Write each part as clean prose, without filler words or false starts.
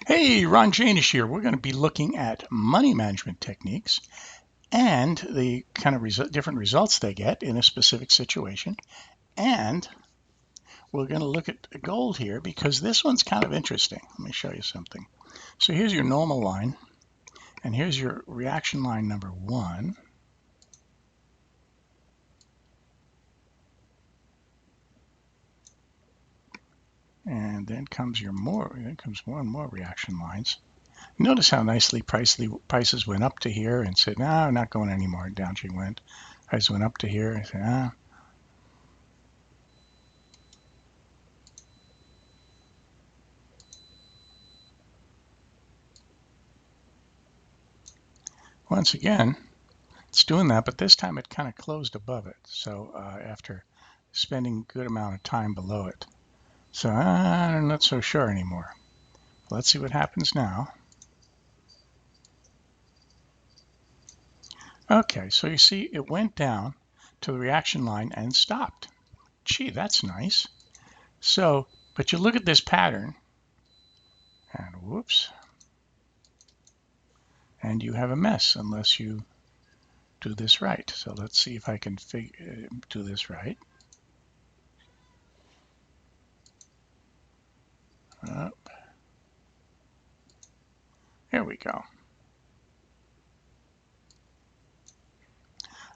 Hey, Ron Janish here. We're going to be looking at money management techniques and the kind of different results they get in a specific situation. And we're going to look at gold here because this one's kind of interesting. Let me show you something. So here's your normal line, and here's your reaction line number one. And then comes more and more reaction lines. Notice how nicely prices went up to here and said, no, I'm not going anymore. Down she went. Prices went up to here and said, ah. Once again, it's doing that, but this time it kind of closed above it. So after spending a good amount of time below it. So I'm not so sure anymore. Let's see what happens now. Okay, so you see it went down to the reaction line and stopped. Gee, that's nice. So, but you look at this pattern, and whoops, and you have a mess unless you do this right. So let's see if I can do this right. Here we go.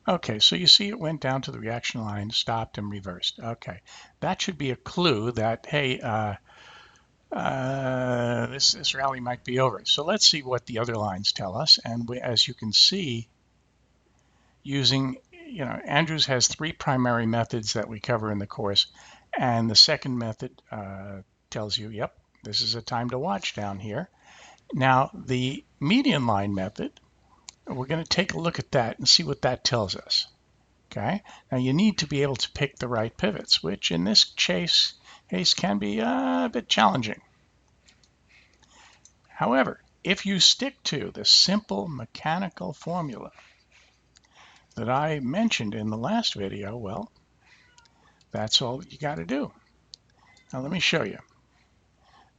Okay, so you see it went down to the reaction line, stopped, and reversed. Okay, that should be a clue that, hey, this rally might be over. So let's see what the other lines tell us. And as you can see, using, Andrews has three primary methods that we cover in the course. And the second method tells you, yep, this is a time to watch down here. Now, the median line method, we're going to take a look at that and see what that tells us. Okay, now you need to be able to pick the right pivots, which in this case can be a bit challenging. However, if you stick to the simple mechanical formula that I mentioned in the last video, well, that's all you got to do. Now let me show you.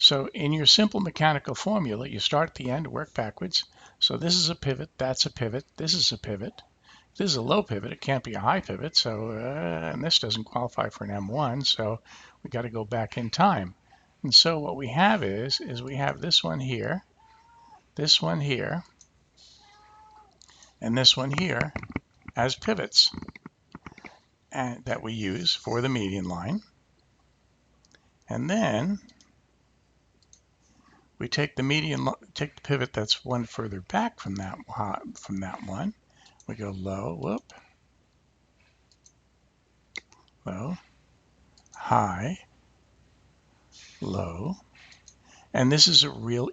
So in your simple mechanical formula, you start at the end, work backwards. So this is a pivot, that's a pivot, this is a pivot. If this is a low pivot, it can't be a high pivot. So, and this doesn't qualify for an M1, so we got to go back in time. And so what we have is we have this one here, and this one here as pivots and that we use for the median line. And then we take the pivot that's one further back from that one. We go low, whoop, low, high, low, and this is it's real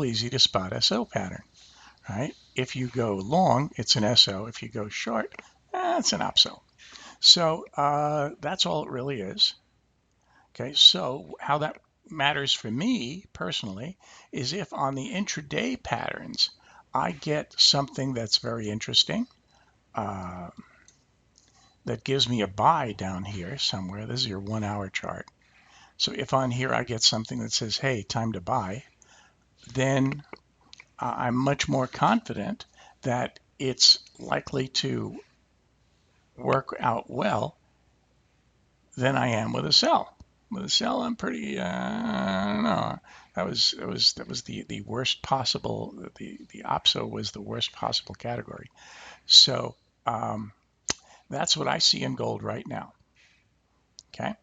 easy to spot SO pattern, right? If you go long, it's an SO. If you go short, it's an OPSO. So that's all it really is. Okay, so how that matters for me personally is if on the intraday patterns I get something that's very interesting, that gives me a buy down here somewhere. This is your 1 hour chart. So if on here I get something that says, hey, time to buy, then I'm much more confident that it's likely to work out well than I am with a sell. With a sell, I'm pretty, I don't know. That was the worst possible. The OPSO was the worst possible category. So that's what I see in gold right now. Okay,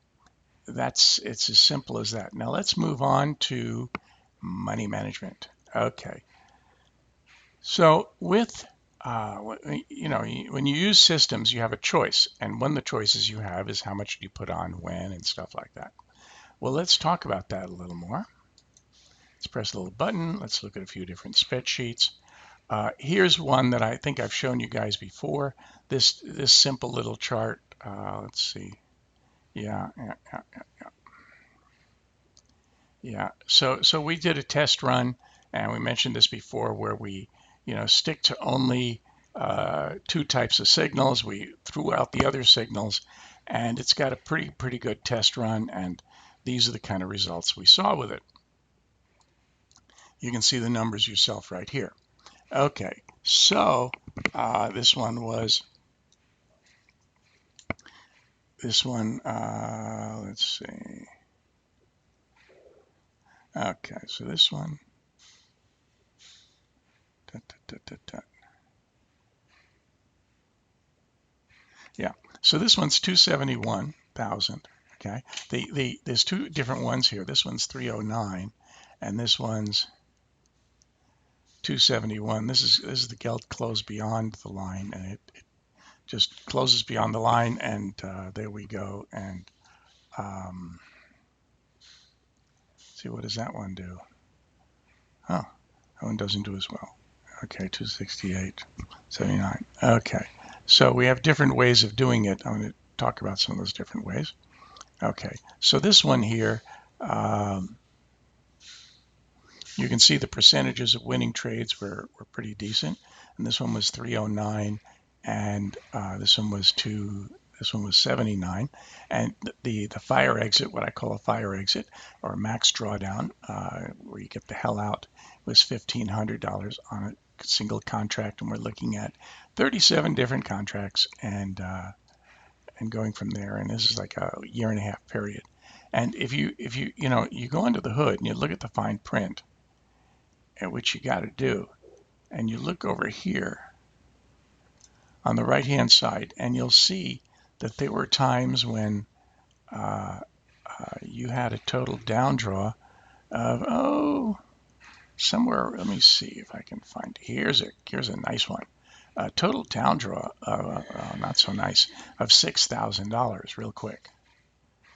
it's as simple as that. Now let's move on to money management. Okay, so with when you use systems, you have a choice, and one of the choices you have is how much do you put on when and stuff like that. Well, let's talk about that a little more. Let's press a little button. Let's look at a few different spreadsheets. Here's one that I think I've shown you guys before. This simple little chart. Let's see. Yeah. So we did a test run, and we mentioned this before, where we stick to only two types of signals. We threw out the other signals, and it's got a pretty good test run, and these are the kind of results we saw with it. You can see the numbers yourself right here. Okay, so this one, let's see. Okay, so this one, da, da, da, da. Yeah, so this one's 271,000. Okay, there's two different ones here. This one's 309, and this one's 271. This is the geld close beyond the line, and it just closes beyond the line, and there we go. And see, what does that one do? Oh, that one doesn't do as well. Okay, 268, 79. Okay, so we have different ways of doing it. I'm going to talk about some of those different ways. Okay, so this one here, you can see the percentages of winning trades were pretty decent, and this one was 309, and this one was 79, and the fire exit, what I call a fire exit or a max drawdown, where you get the hell out, was $1,500 on a single contract, and we're looking at 37 different contracts, and going from there. And this is like a year and a half period. And if you you go under the hood and you look at the fine print, at which you got to do, and you look over here on the right hand side, and you'll see that there were times when you had a total down draw of somewhere. Let me see if I can find. Here's a nice one. Total down draw, not so nice, of $6,000 real quick.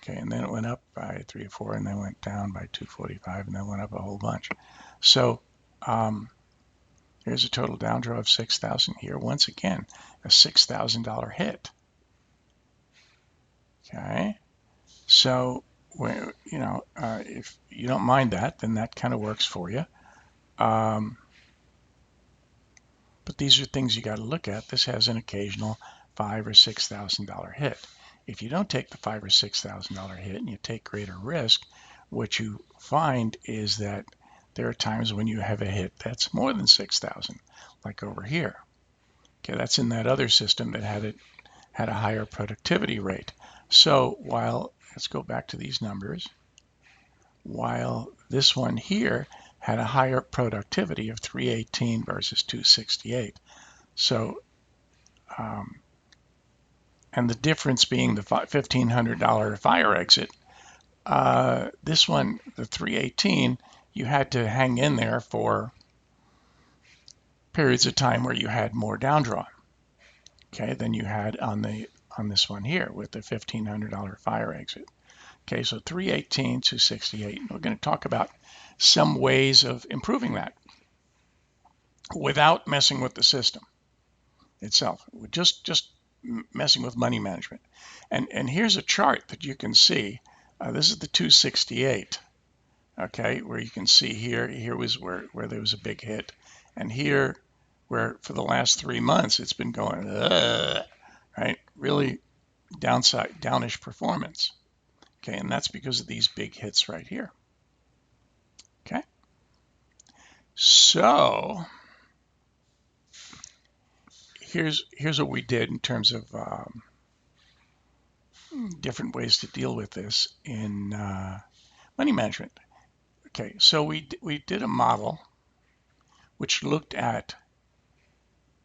Okay, and then it went up by 3 or 4, and then went down by 245, and then went up a whole bunch. So here's a total down draw of 6,000 here. Once again, a $6,000 hit. Okay, so if you don't mind that, then that kind of works for you. But these are things you got to look at. This has an occasional $5,000 or $6,000 hit. If you don't take the $5,000 or $6,000 hit and you take greater risk, what you find is that there are times when you have a hit that's more than 6,000, like over here. Okay, that's in that other system that had a higher productivity rate. So let's go back to these numbers. While this one here had a higher productivity of 318 versus 268. So, and the difference being the $1,500 fire exit, this one, the 318, you had to hang in there for periods of time where you had more down draw, okay, than you had on this one here with the $1,500 fire exit. Okay, so 318 to 68. We're going to talk about some ways of improving that without messing with the system itself. We're just messing with money management. And here's a chart that you can see. This is the 268. Okay, where you can see here was where there was a big hit, and here where for the last 3 months it's been going right, really downish performance. Okay, and that's because of these big hits right here. Okay, so here's what we did in terms of different ways to deal with this in money management. Okay, so we did a model which looked at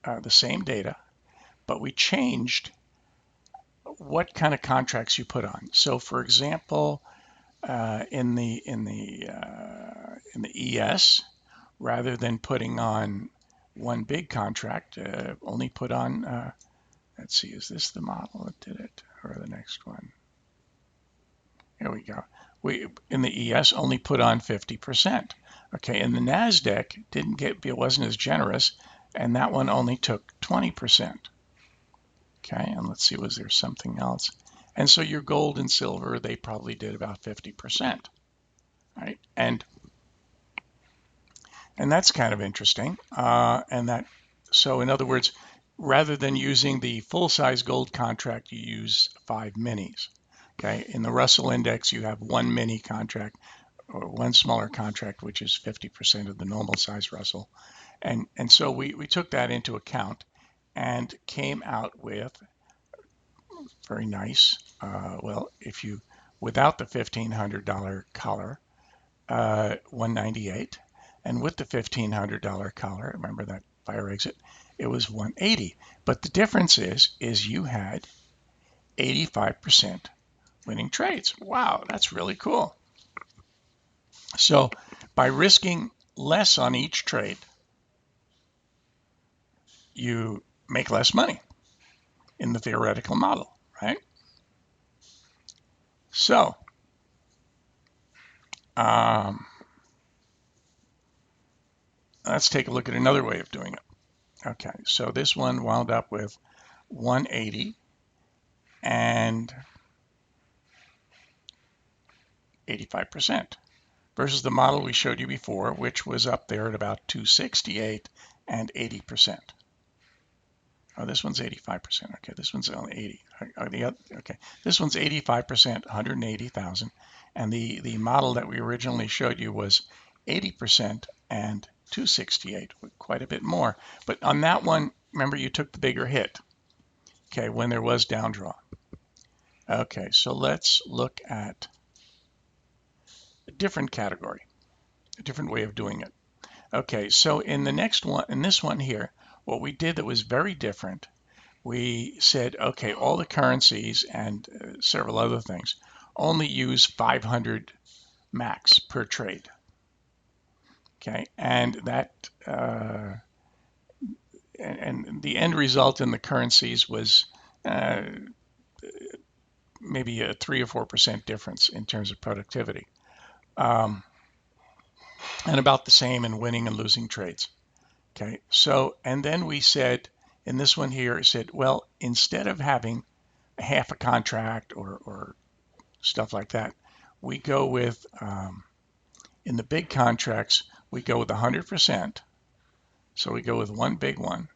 the same data, but we changed what kind of contracts you put on. So, for example, in the ES, rather than putting on one big contract, only put on. Let's see, is this the model that did it, or the next one? Here we go. We in the ES only put on 50%. Okay, and the Nasdaq it wasn't as generous, and that one only took 20%. Okay, and let's see, was there something else? And so your gold and silver, they probably did about 50%, right? And that's kind of interesting. So in other words, rather than using the full-size gold contract, you use 5 minis. Okay, in the Russell Index, you have 1 mini contract or one smaller contract, which is 50% of the normal size Russell. And so we took that into account and came out with very nice. Well, if you, without the $1,500 collar, 198, and with the $1,500 collar, remember that fire exit, it was 180. But the difference is you had 85% winning trades. Wow, that's really cool. So by risking less on each trade, you make less money in the theoretical model, right? So let's take a look at another way of doing it. Okay, so this one wound up with 180 and 85% versus the model we showed you before, which was up there at about 268 and 80%. Oh, this one's 85%. Okay, this one's only 80. Okay, this one's 85%, 180,000, and the model that we originally showed you was 80% and 268, quite a bit more. But on that one, remember you took the bigger hit. Okay, when there was down draw. Okay, so let's look at a different category, a different way of doing it. Okay, so in the next one, in this one here, what we did that was very different, we said, okay, all the currencies and several other things only use 500 max per trade. Okay, and that and the end result in the currencies was maybe a 3 or 4% difference in terms of productivity, and about the same in winning and losing trades. Okay, so, and then we said, in this one here, it said, well, instead of having a half a contract or stuff like that, we go with, in the big contracts, we go with 100%. So we go with one big one,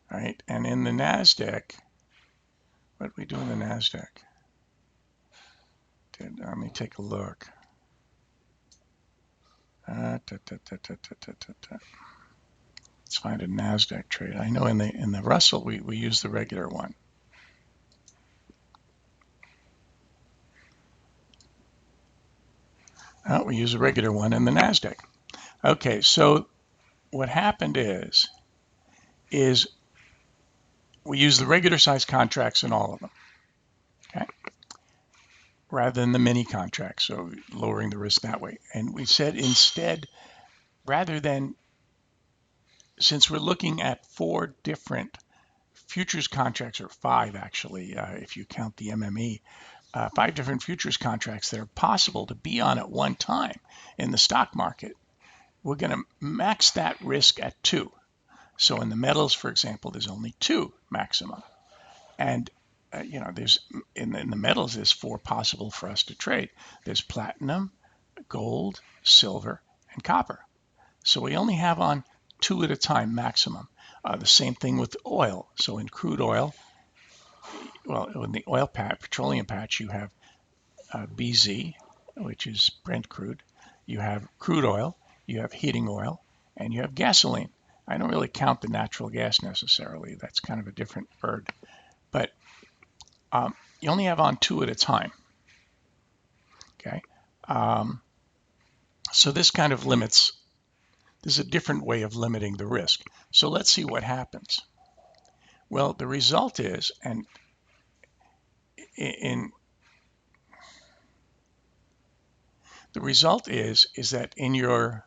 right? And in the NASDAQ, what did we do in the NASDAQ? Let me take a look. Let's find a NASDAQ trade. I know in the Russell, we use the regular one. Oh, we use a regular one in the NASDAQ. Okay, so what happened is we use the regular size contracts in all of them, okay, rather than the mini contracts, so lowering the risk that way. And we said instead, rather than, since we're looking at 4 different futures contracts, or 5 actually, if you count the MME, 5 different futures contracts that are possible to be on at one time in the stock market, we're going to max that risk at 2. So in the metals, for example, there's only 2 maximum. And, you know, there's in the metals, there's 4 possible for us to trade. There's platinum, gold, silver, and copper. So we only have on 2 at a time maximum. The same thing with oil. So in crude oil, well, in the oil patch, petroleum patch, you have BZ, which is Brent crude. You have crude oil, you have heating oil, and you have gasoline. I don't really count the natural gas necessarily. That's kind of a different bird. But you only have on 2 at a time. Okay. So this kind of limits, this is a different way of limiting the risk. So let's see what happens. Well, the result is, and the result is that in your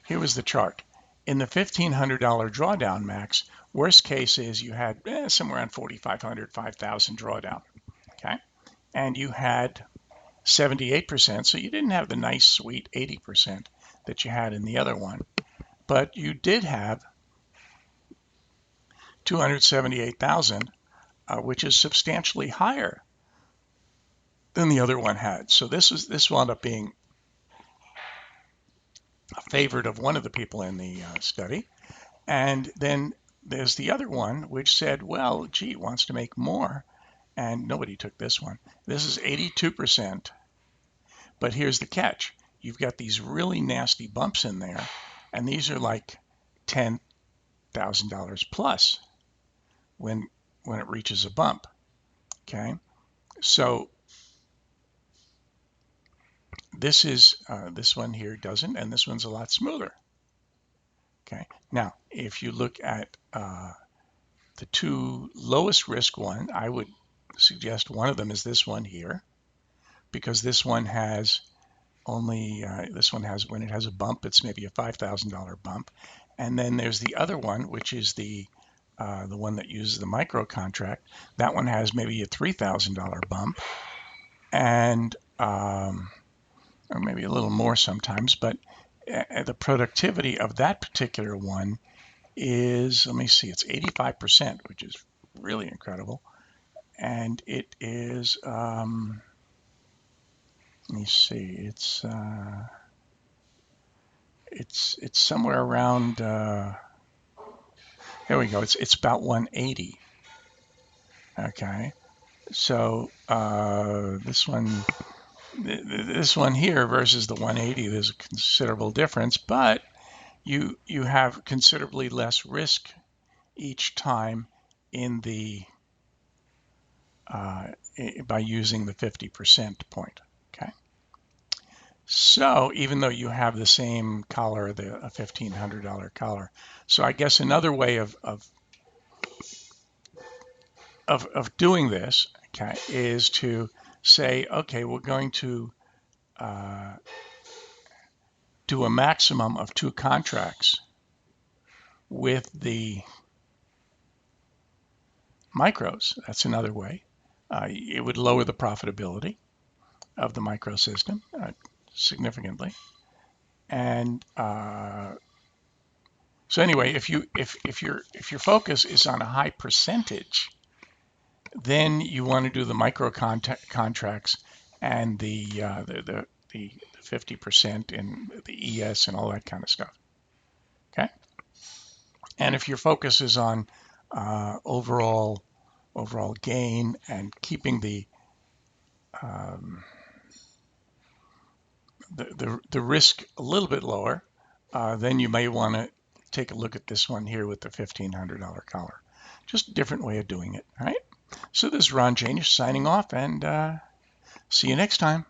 here was the chart. In the $1,500 drawdown max, worst case is you had somewhere around 4,500, 5,000 drawdown, okay? And you had 78%, so you didn't have the nice, sweet 80% that you had in the other one, but you did have 278,000, which is substantially higher than the other one had. So this wound up being a favorite of one of the people in the study. And then there's the other one, which said, well, gee, it wants to make more. and nobody took this one. This is 82%, but here's the catch. You've got these really nasty bumps in there, and these are like $10,000 plus when it reaches a bump. Okay, so this is this one here doesn't, and this one's a lot smoother. Okay, now if you look at the two lowest risk one, I would suggest one of them is this one here, because this one has only this one has, when it has a bump, it's maybe a $5,000 bump, and then there's the other one, which is the one that uses the micro contract. That one has maybe a $3,000 bump, and or maybe a little more sometimes, but the productivity of that particular one is, let me see, it's 85%, which is really incredible. And it is, let me see, it's somewhere around, here we go, it's about 180. Okay, so this one here versus the 180, there's a considerable difference, but you have considerably less risk each time in the by using the 50% point. Okay, so even though you have the same collar, a $1,500 collar, so I guess another way of doing this, okay, is to say, okay, we're going to do a maximum of 2 contracts with the micros. That's another way. It would lower the profitability of the micro system significantly. And so anyway, if your focus is on a high percentage, then you want to do the micro contracts and the 50% and the ES and all that kind of stuff. Okay. And if your focus is on overall gain and keeping the risk a little bit lower, then you may want to take a look at this one here with the $1,500 collar. Just a different way of doing it. All right. So this is Ron Janisch signing off, and see you next time.